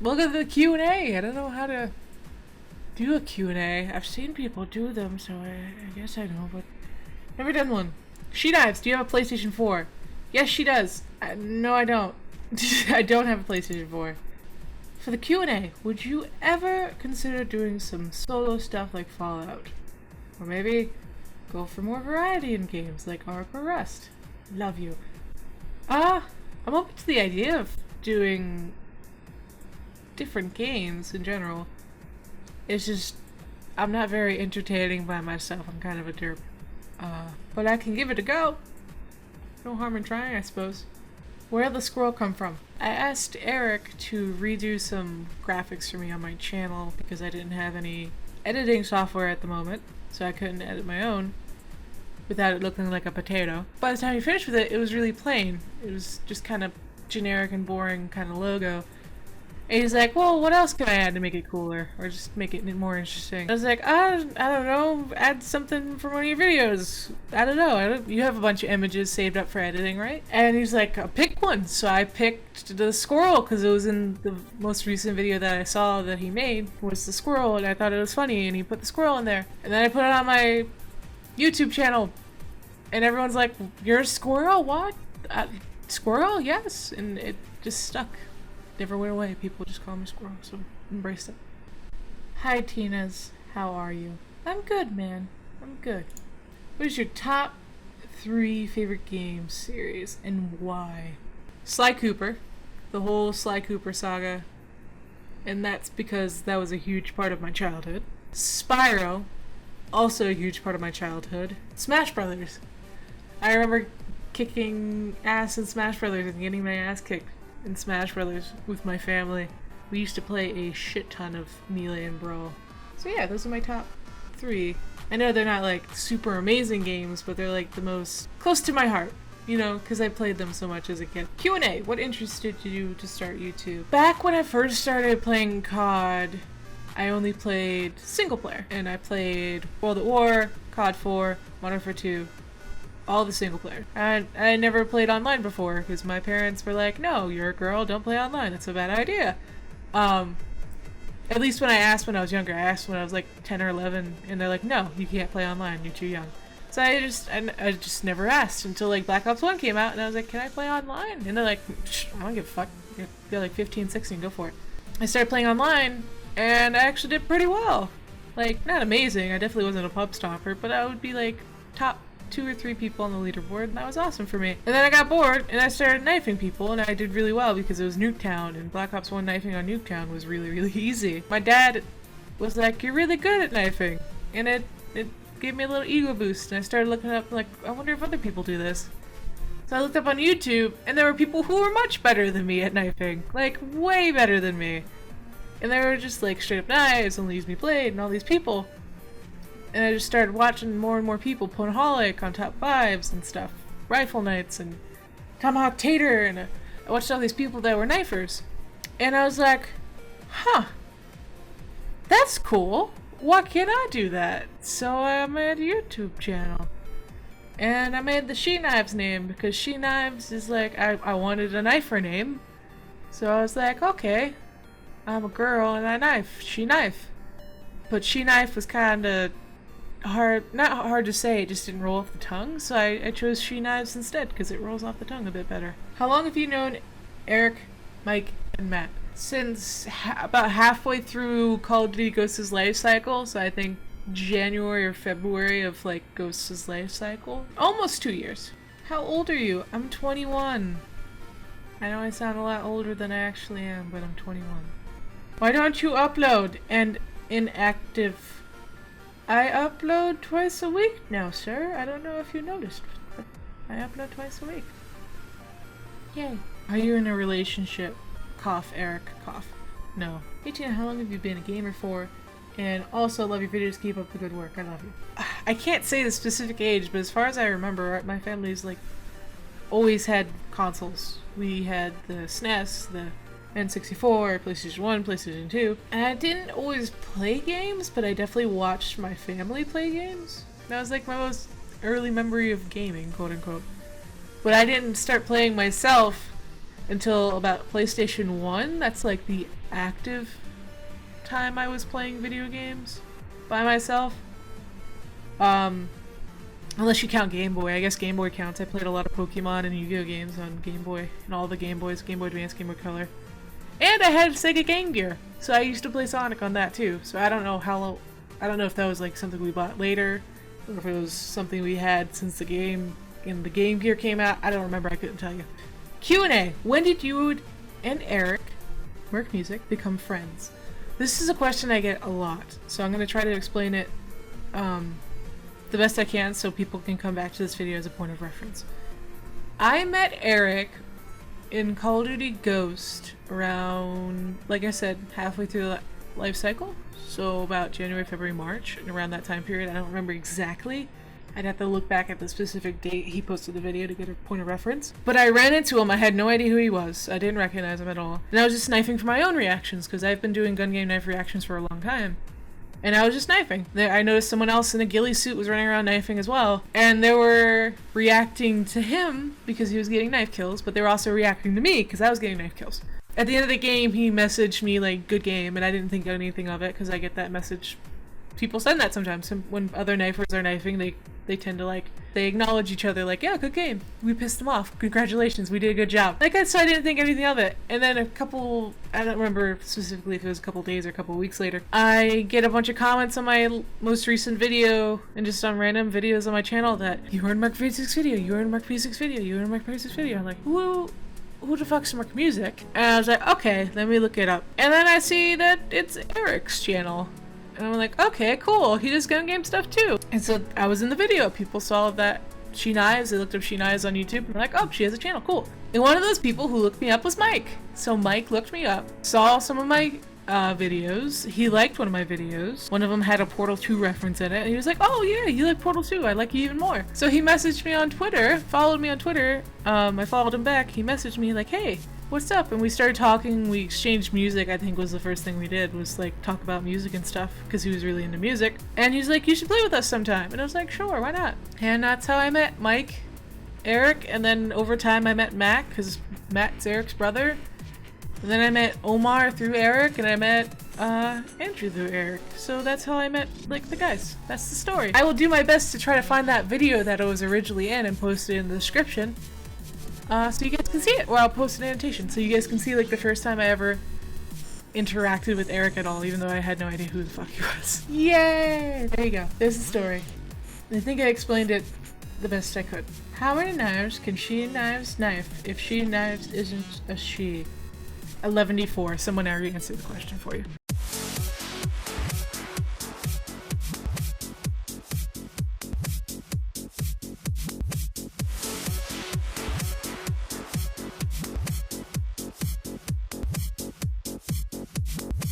look at the Q&A. I don't know how to do a Q&A. I've seen people do them, so I guess I know, but never done one. SheKnives, do you have a PlayStation 4? Yes, she does. No, I don't. I don't have a PlayStation 4. For the Q&A, would you ever consider doing some solo stuff like Fallout? Or maybe go for more variety in games like Ark or Rust? Love you. I'm open to the idea of doing different games in general. It's just, I'm not very entertaining by myself. I'm kind of a derp. But I can give it a go. No harm in trying, I suppose. Where'd the squirrel come from? I asked Eric to redo some graphics for me on my channel because I didn't have any editing software at the moment, so I couldn't edit my own without it looking like a potato. By the time he finished with it, it was really plain. It was just kind of generic and boring kind of logo. And he's like, well, what else can I add to make it cooler? Or just make it more interesting? I was like, I don't know, add something from one of your videos. I don't know, you have a bunch of images saved up for editing, right? And he's like, pick one. So I picked the squirrel, because it was in the most recent video that I saw that he made, was the squirrel, and I thought it was funny, and he put the squirrel in there. And then I put it on my YouTube channel, and everyone's like, you're a squirrel? What? Squirrel? Yes. And it just stuck. Never went away. People just call me Squirrel, so embrace it. Hi, Tinas. How are you? I'm good, man. I'm good. What is your top 3 favorite game series, and why? Sly Cooper. The whole Sly Cooper saga. And that's because that was a huge part of my childhood. Spyro. Also a huge part of my childhood. Smash Brothers. I remember kicking ass in Smash Brothers and getting my ass kicked in Smash Brothers with my family. We used to play a shit ton of Melee and Brawl. So yeah, those are my top 3. I know they're not like super amazing games, but they're like the most close to my heart, you know, because I played them so much as a kid. Q&A, what interested you to start YouTube? Back when I first started playing COD, I only played single player, and I played World at War, COD 4, Modern Warfare 2, all the single player. And I never played online before because my parents were like, no, you're a girl, don't play online, it's a bad idea. At least when I asked when I was younger. I asked when I was like 10 or 11, and they're like, no, you can't play online, you're too young. So I just never asked until like Black Ops 1 came out, and I was like, can I play online? And they're like, I don't give a fuck, you're like 15, 16, go for it. I started playing online, and I actually did pretty well. Like, not amazing, I definitely wasn't a pub stomper, but I would be like top 2 or 3 people on the leaderboard, and that was awesome for me. And then I got bored, and I started knifing people, and I did really well because it was Nuketown, and Black Ops 1 knifing on Nuketown was really, really easy. My dad was like, you're really good at knifing, and it gave me a little ego boost, and I started looking up, like, I wonder if other people do this. So I looked up on YouTube, and there were people who were much better than me at knifing, like, way better than me. And they were just like, straight up knives, and Leaves Me Blade, and all these people. And I just started watching more and more people, Ponaholic on top 5s and stuff, Rifle Knights and Tomahawk Tater, and I watched all these people that were knifers. And I was like, huh, that's cool. Why can't I do that? So I made a YouTube channel. And I made the SheKnives name because SheKnives is like, I wanted a knifer name. So I was like, okay, I'm a girl and I knife, SheKnife. But SheKnife was kind of hard, not hard to say, it just didn't roll off the tongue, so I chose SheKnives instead because it rolls off the tongue a bit better. How long have you known Eric, Mike, and Matt? Since about halfway through Call of Duty Ghost's life cycle, so I think January or February of like Ghost's life cycle. Almost 2 years. How old are you? I'm 21. I know I sound a lot older than I actually am, but I'm 21. Why don't you upload? And inactive. I upload twice a week now, sir. I don't know if you noticed, but I upload twice a week. Yay. Are you in a relationship? Cough, Eric. Cough. No. 18, how long have you been a gamer for? And also, love your videos. Keep up the good work. I love you. I can't say the specific age, but as far as I remember, my family's like always had consoles. We had the SNES, the N64, PlayStation 1, PlayStation 2. And I didn't always play games, but I definitely watched my family play games. That was like my most early memory of gaming, quote unquote. But I didn't start playing myself until about PlayStation 1. That's like the active time I was playing video games by myself. Unless you count Game Boy. I guess Game Boy counts. I played a lot of Pokemon and Yu-Gi-Oh games on Game Boy and all the Game Boys, Game Boy Advance, Game Boy Color. And I had Sega Game Gear, so I used to play Sonic on that too. So I don't know if that was like something we bought later, or if it was something we had since the Game Gear came out. I don't remember. I couldn't tell you. Q&A. When did you and Eric, Merc Music, become friends? This is a question I get a lot, so I'm gonna try to explain it the best I can so people can come back to this video as a point of reference. I met Eric in Call of Duty Ghost around, like I said, halfway through the life cycle. So about January, February, March, and around that time period. I don't remember exactly. I'd have to look back at the specific date he posted the video to get a point of reference. But I ran into him. I had no idea who he was. I didn't recognize him at all. And I was just knifing for my own reactions because I've been doing gun game knife reactions for a long time. And I was just knifing. I noticed someone else in a ghillie suit was running around knifing as well. And they were reacting to him because he was getting knife kills, but they were also reacting to me because I was getting knife kills. At the end of the game, he messaged me like, good game, and I didn't think anything of it because I get that message. People send that sometimes. When other knifers are knifing, they tend to they acknowledge each other like, yeah, good game. We pissed them off. Congratulations, we did a good job. So I didn't think anything of it. And then I don't remember specifically if it was a couple days or a couple weeks later, I get a bunch of comments on my most recent video and just on random videos on my channel that, you were in Mark Music's video, you were in Mark Music's video, you were in Mark Music's video. I'm like, who the fuck's Mark Music? And I was like, okay, let me look it up. And then I see that it's Eric's channel. And I'm like, okay, cool. He does gun game stuff too. And so I was in the video. People saw that SheKnives. They looked up SheKnives on YouTube. And they're like, oh, she has a channel. Cool. And one of those people who looked me up was Mike. So Mike looked me up, saw some of my videos. He liked one of my videos. One of them had a Portal 2 reference in it. And he was like, oh yeah, you like Portal 2. I like you even more. So he messaged me on Twitter, followed me on Twitter. I followed him back. He messaged me like, hey, what's up? And we started talking. We exchanged music. I think was the first thing we did, was like talk about music and stuff because he was really into music. And he's like, you should play with us sometime. And I was like, sure, why not? And that's how I met Mike, Eric, and then over time I met Matt because Matt's Eric's brother. And then I met Omar through Eric, and I met Andrew through Eric. So that's how I met the guys. That's the story. I will do my best to try to find that video that I was originally in and post it in the description. So you guys can see it, or I'll post an annotation so you guys can see the first time I ever interacted with Eric at all, even though I had no idea who the fuck he was. Yay! There you go. There's the story. I think I explained it the best I could. How many knives can SheKnives knife if SheKnives isn't a she? 11d4. Someone already answered the question for you.